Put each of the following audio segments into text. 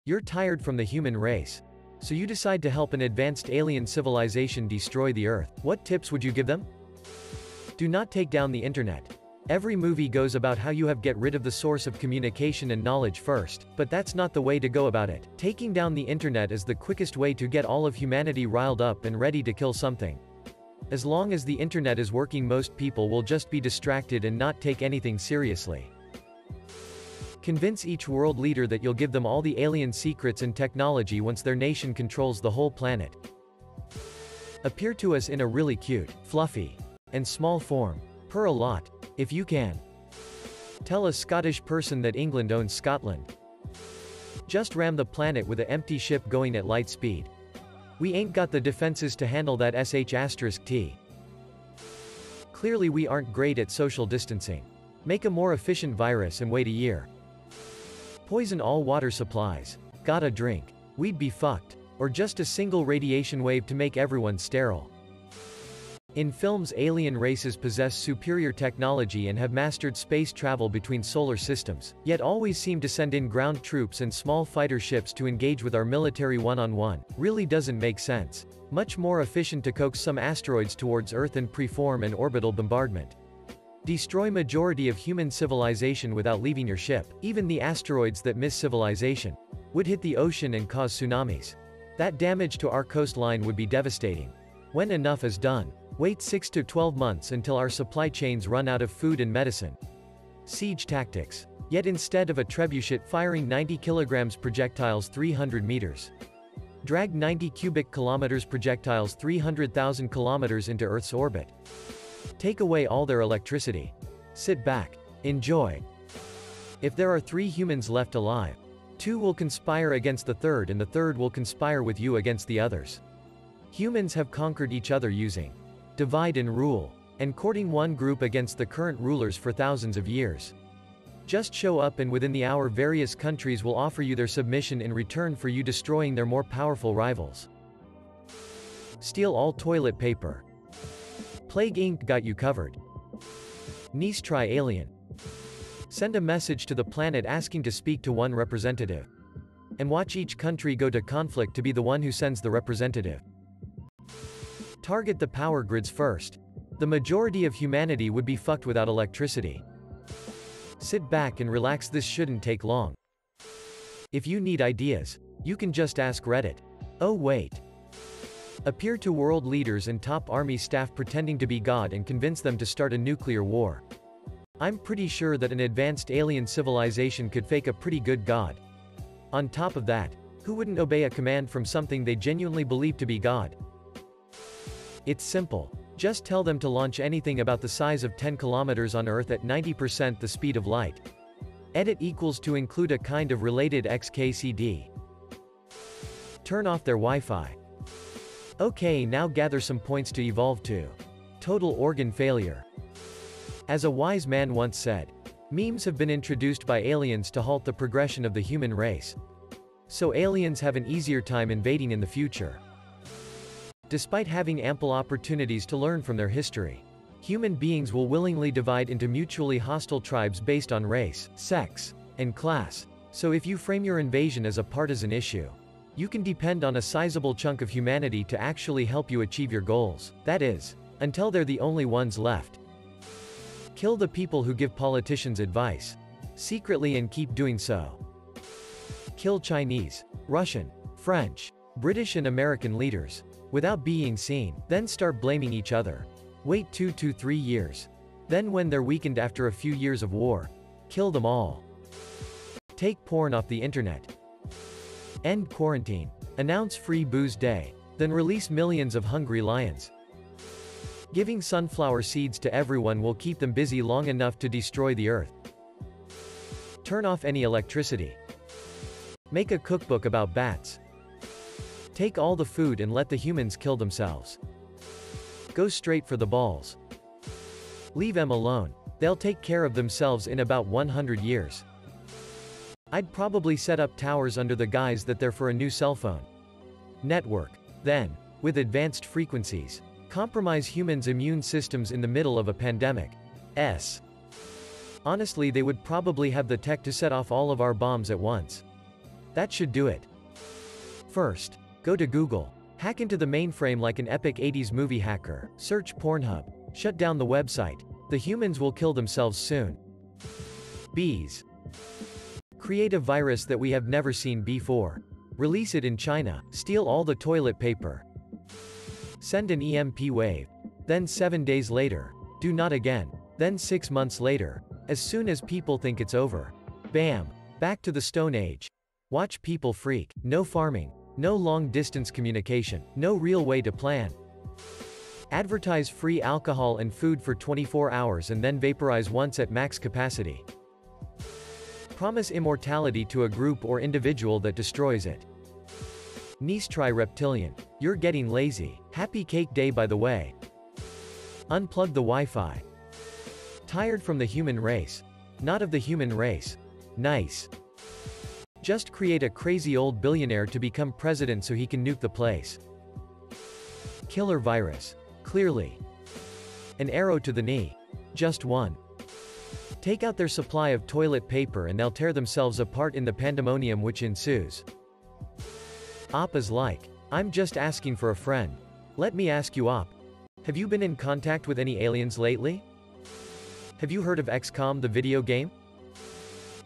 You're tired from the human race. So you decide to help an advanced alien civilization destroy the Earth. What tips would you give them? Do not take down the internet. Every movie goes about how you have get rid of the source of communication and knowledge first, but that's not the way to go about it. Taking down the internet is the quickest way to get all of humanity riled up and ready to kill something. As long as the internet is working, most people will just be distracted and not take anything seriously. Convince each world leader that you'll give them all the alien secrets and technology once their nation controls the whole planet. Appear to us in a really cute, fluffy, and small form. Purr a lot, if you can. Tell a Scottish person that England owns Scotland. Just ram the planet with an empty ship going at light speed. We ain't got the defenses to handle that sh*t. Clearly we aren't great at social distancing. Make a more efficient virus and wait a year. Poison all water supplies. Gotta drink. We'd be fucked. Or just a single radiation wave to make everyone sterile. In films, alien races possess superior technology and have mastered space travel between solar systems, yet always seem to send in ground troops and small fighter ships to engage with our military one-on-one. Really doesn't make sense. Much more efficient to coax some asteroids towards Earth and preform an orbital bombardment. Destroy majority of human civilization without leaving your ship. Even the asteroids that miss civilization would hit the ocean and cause tsunamis. That damage to our coastline would be devastating. When enough is done, wait 6 to 12 months until our supply chains run out of food and medicine. Siege tactics. Yet instead of a trebuchet firing 90 kilograms projectiles 300 meters. Drag 90 cubic kilometers projectiles 300,000 kilometers into Earth's orbit. Take away all their electricity. Sit back. Enjoy. If there are 3 humans left alive, 2 will conspire against the third and the third will conspire with you against the others. Humans have conquered each other using divide and rule, and courting one group against the current rulers for thousands of years. Just show up and within the hour various countries will offer you their submission in return for you destroying their more powerful rivals. Steal all toilet paper. Plague Inc. got you covered. Nice try alien. Send a message to the planet asking to speak to one representative. And watch each country go to conflict to be the one who sends the representative. Target the power grids first. The majority of humanity would be fucked without electricity. Sit back and relax, this shouldn't take long. If you need ideas, you can just ask Reddit. Oh wait. Appear to world leaders and top army staff pretending to be God and convince them to start a nuclear war. I'm pretty sure that an advanced alien civilization could fake a pretty good God. On top of that, who wouldn't obey a command from something they genuinely believe to be God? It's simple. Just tell them to launch anything about the size of 10 kilometers on Earth at 90% the speed of light. Edit equals to include a kind of related XKCD. Turn off their Wi-Fi. Okay, now gather some points to evolve to. Total organ failure. As a wise man once said, memes have been introduced by aliens to halt the progression of the human race. So aliens have an easier time invading in the future. Despite having ample opportunities to learn from their history, human beings will willingly divide into mutually hostile tribes based on race, sex, and class. So if you frame your invasion as a partisan issue, you can depend on a sizable chunk of humanity to actually help you achieve your goals. That is, until they're the only ones left. Kill the people who give politicians advice. Secretly and keep doing so. Kill Chinese, Russian, French, British and American leaders. Without being seen, then start blaming each other. Wait 2 to 3 years. Then when they're weakened after a few years of war, kill them all. Take porn off the internet. End quarantine. Announce free booze day. Then release millions of hungry lions. Giving sunflower seeds to everyone will keep them busy long enough to destroy the Earth. Turn off any electricity. Make a cookbook about bats. Take all the food and let the humans kill themselves. Go straight for the balls. Leave them alone. They'll take care of themselves in about 100 years. I'd probably set up towers under the guise that they're for a new cell phone network. Then, with advanced frequencies, compromise humans' immune systems in the middle of a pandemic. Honestly, they would probably have the tech to set off all of our bombs at once. That should do it. First, go to Google. Hack into the mainframe like an epic 80s movie hacker. Search Pornhub. Shut down the website. The humans will kill themselves soon. Bees. Create a virus that we have never seen before. Release it in China. Steal all the toilet paper. Send an EMP wave. Then 7 days later. Do not again. Then 6 months later. As soon as people think it's over. Bam. Back to the Stone Age. Watch people freak. No farming. No long-distance communication. No real way to plan. Advertise free alcohol and food for 24 hours and then vaporize once at max capacity. Promise immortality to a group or individual that destroys it. Nice try reptilian. You're getting lazy. Happy cake day by the way. Unplug the Wi-Fi. Tired from the human race. Not of the human race. Nice. Just create a crazy old billionaire to become president so he can nuke the place. Killer virus. Clearly. An arrow to the knee. Just one. Take out their supply of toilet paper and they'll tear themselves apart in the pandemonium which ensues. Op is like, I'm just asking for a friend. Let me ask you Op. Have you been in contact with any aliens lately? Have you heard of XCOM the video game?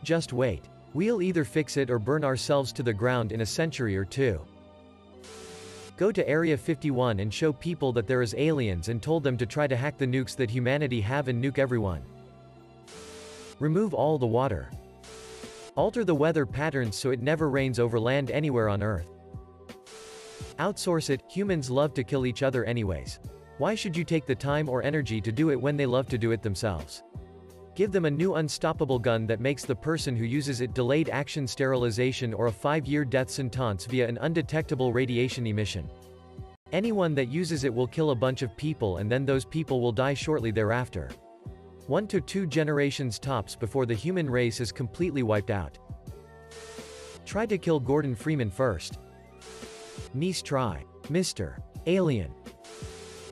Just wait. We'll either fix it or burn ourselves to the ground in a century or two. Go to Area 51 and show people that there is aliens and told them to try to hack the nukes that humanity have and nuke everyone. Remove all the water. Alter the weather patterns so it never rains over land anywhere on Earth. Outsource it. Humans love to kill each other anyways. Why should you take the time or energy to do it when they love to do it themselves? Give them a new unstoppable gun that makes the person who uses it delayed action sterilization or a 5-year death sentence via an undetectable radiation emission. Anyone that uses it will kill a bunch of people and then those people will die shortly thereafter. 1 to 2 generations tops before the human race is completely wiped out. Try to kill Gordon Freeman first. Nice try. Mr. Alien.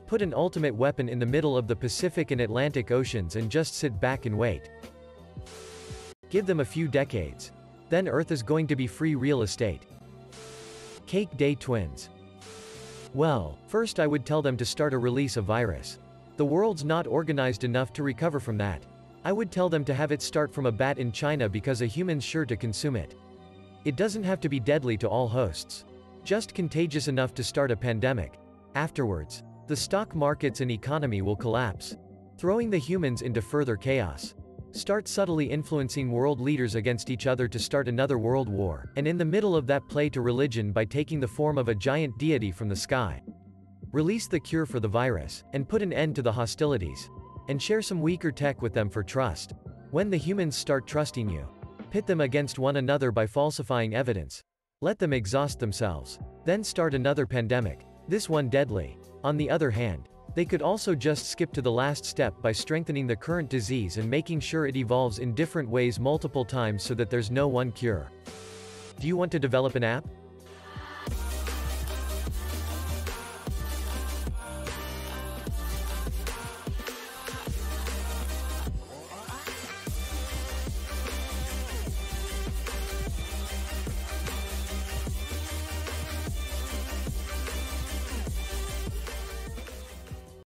Put an ultimate weapon in the middle of the Pacific and Atlantic Oceans and just sit back and wait. Give them a few decades. Then Earth is going to be free real estate. Cake Day twins. Well, first I would tell them to start a release a virus. The world's not organized enough to recover from that. I would tell them to have it start from a bat in China because a human's sure to consume it. It doesn't have to be deadly to all hosts. Just contagious enough to start a pandemic. Afterwards, the stock markets and economy will collapse, throwing the humans into further chaos. Start subtly influencing world leaders against each other to start another world war, and in the middle of that play to religion by taking the form of a giant deity from the sky. Release the cure for the virus, and put an end to the hostilities. And share some weaker tech with them for trust. When the humans start trusting you, pit them against one another by falsifying evidence. Let them exhaust themselves. Then start another pandemic. This one deadly. On the other hand, they could also just skip to the last step by strengthening the current disease and making sure it evolves in different ways multiple times so that there's no one cure. Do you want to develop an app?